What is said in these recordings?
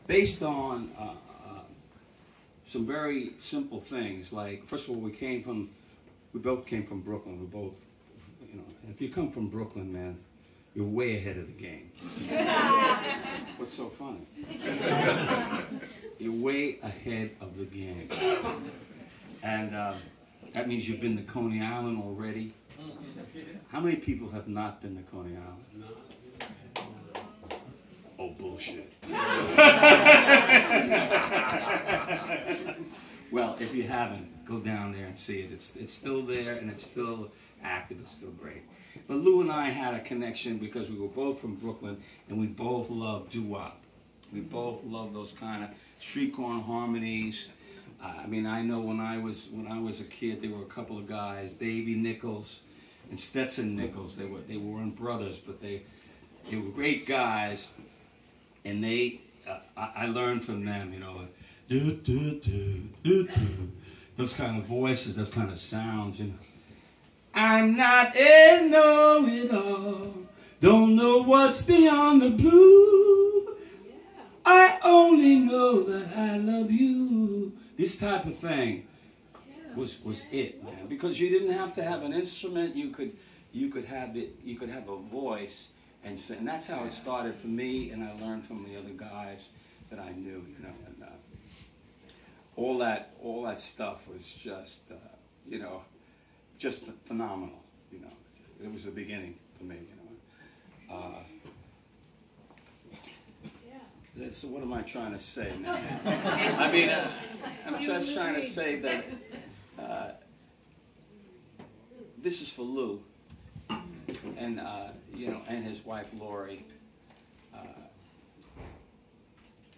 based on some very simple things. Like, first of all, we both came from Brooklyn. We both, you know, if you come from Brooklyn, man, you're way ahead of the game. What's so funny? You're way ahead of the game. And that means you've been to Coney Island already. How many people have not been to Coney Island? Oh, bullshit. Well, if you haven't, go down there and see it. It's still there, and it's still active. It's still great. But Lou and I had a connection because we were both from Brooklyn, and we both loved doo-wop. We both loved those kind of street corner harmonies. I mean, I know when I was a kid, there were a couple of guys, Davy Nichols and Stetson Nichols. They weren't brothers, but they were great guys, and I learned from them, you know, those kind of voices, those kind of sounds, you know. I'm not a know-it-all, don't know what's beyond the blue. I only know that I love you. This type of thing was it, man. Because you didn't have to have an instrument. You could have a voice, and that's how it started for me. And I learned from the other guys that I knew, you know. And all that stuff was just, you know, just phenomenal. You know, it was the beginning for me. You know. So what am I trying to say, man? I mean, I'm just trying to say that this is for Lou, and you know, and his wife Lori.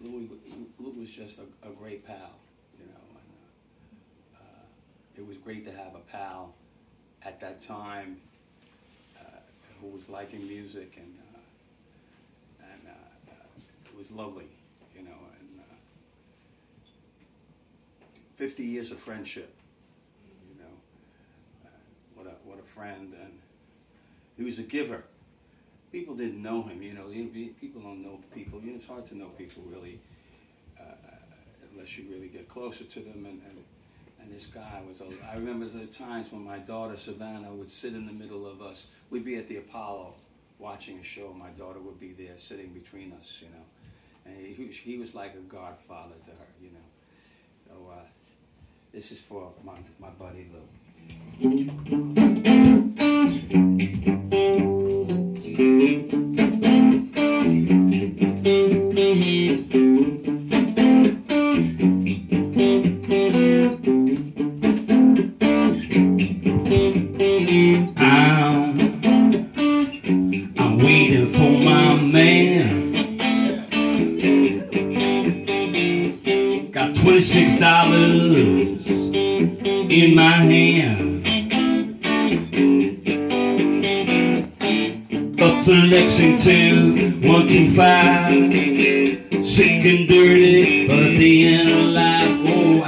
Lou was just a great pal, you know, and it was great to have a pal at that time who was liking music, and it was lovely, you know, and 50 years of friendship, you know, what a friend, and he was a giver. People didn't know him, you know, people don't know people, you know, it's hard to know people really, unless you really get closer to them, and this guy was, I remember the times when my daughter Savannah would sit in the middle of us. We'd be at the Apollo watching a show, my daughter would be there sitting between us, you know. And he was like a godfather to her, you know. So this is for my buddy Lou. I'm waiting for my man. Got $26 in my hand. Up to Lexington, 125. Sick and dirty, but at the end of life, oh,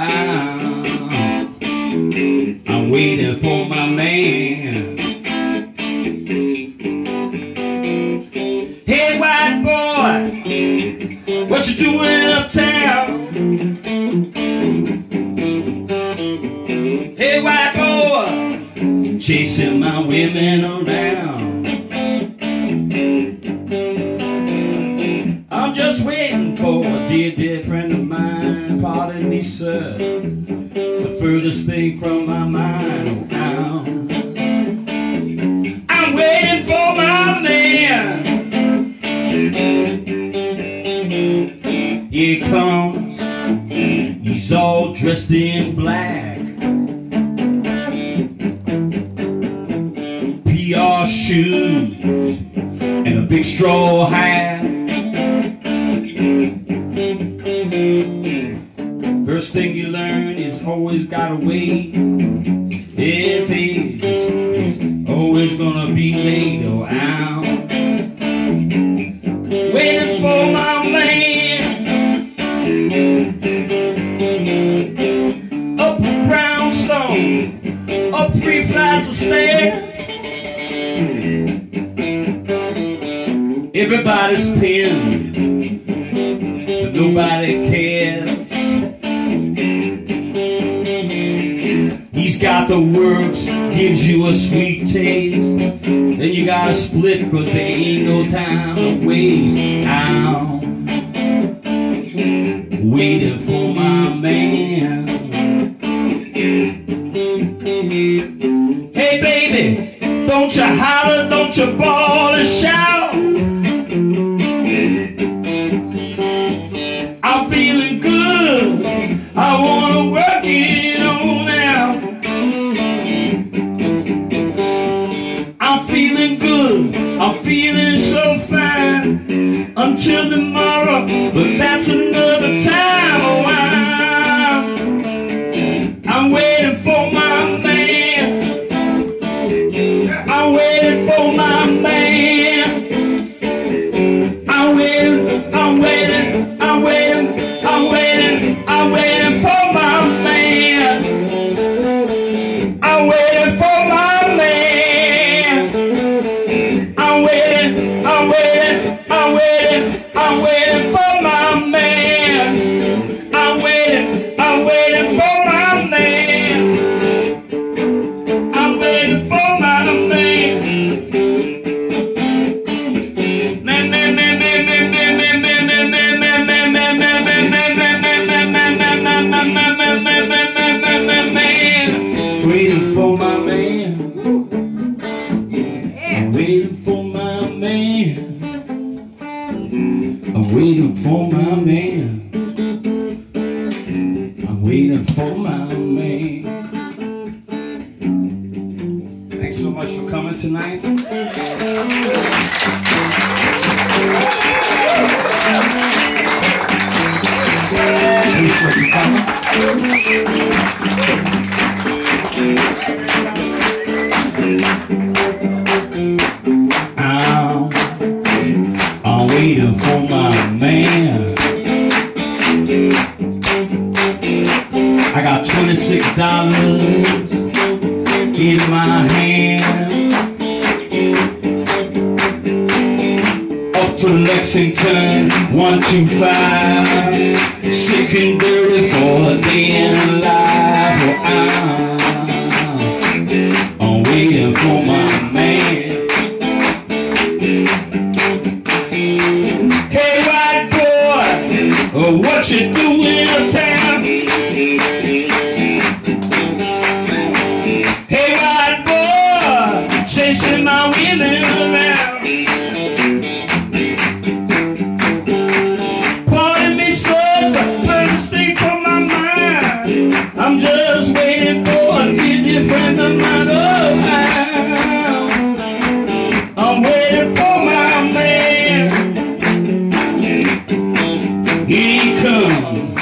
I'm waiting for my man. Hey, white boy, what you doing uptown? Hey, white boy, chasing my women around. I'm just waiting for a dear friend of mine. Pardon me, sir, it's the furthest thing from my mind. Oh, I'm waiting for my man. Here he comes, he's all dressed in black. PR shoes and a big straw hat. First thing you learn is always gotta wait. If he's always gonna be late. Oh, I'm waiting for my man. Up a brownstone, up 3 flights of stairs. Everybody's pinned, but nobody cares. He's got the works, gives you a sweet taste. Then you gotta split, cause there ain't no time to waste. I'm waiting for my man. Hey baby, don't you holler, don't you bawl and shout. I'm feeling good, I wanna work it on out. I'm feeling good, I'm feeling so fine until tomorrow, but that's another time. Oh, I'm waiting for my man. I'm waiting for my man. I'm waiting, I'm waiting, I'm waiting, I'm waiting, I'm waiting for my man. I'm waiting for my man. I'm waiting, I'm waiting, I'm waiting, I'm waiting for my man. I'm waiting for my man. I'm waiting for my man. Waiting for my man. I'm waiting for my man. I'm waiting for my man. I'm waiting for my man. Thanks so much for coming tonight. Thanks for coming. I'm waiting for my man. I got $26 in my hand. Up to Lexington, 125. Sick and dirty for a day in life. Well, I'm waiting for my man. Hey, white boy, what you doing uptown? Hey, white boy, chasing my women around. Pardon me, sir, the first thing from my mind. I'm just waiting for a digit friend of mine. Oh, I'm waiting for my man. He comes,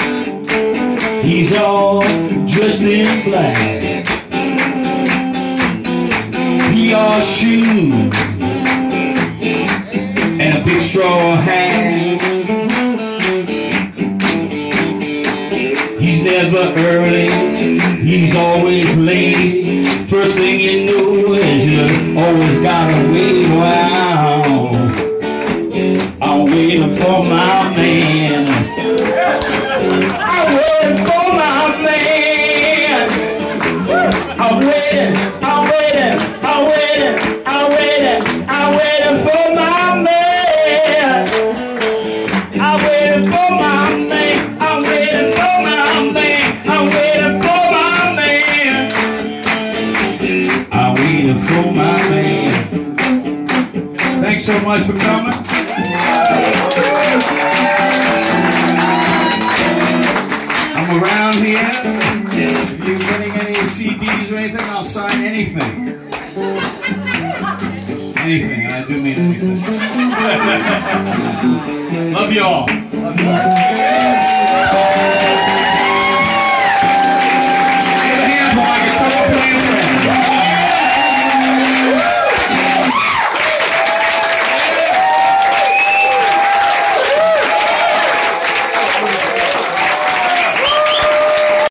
he's all dressed in black. PR shoes and a big straw hat. He's never early, he's always late. First thing you know is you always gotta wait. Wow, I'm waiting for my man. I'm waiting for my man. I'm waiting, I'm waiting, I'm waiting, I'm waiting, I'm waiting for my man. I'm waiting for my man. I'm waiting for my man. I'm waiting for my man. I'm waiting for my man. Thanks so much for coming. I'm around here. If you're getting any CDs or anything, I'll sign anything. Anything, and I do mean anything. Love you all. Love you all.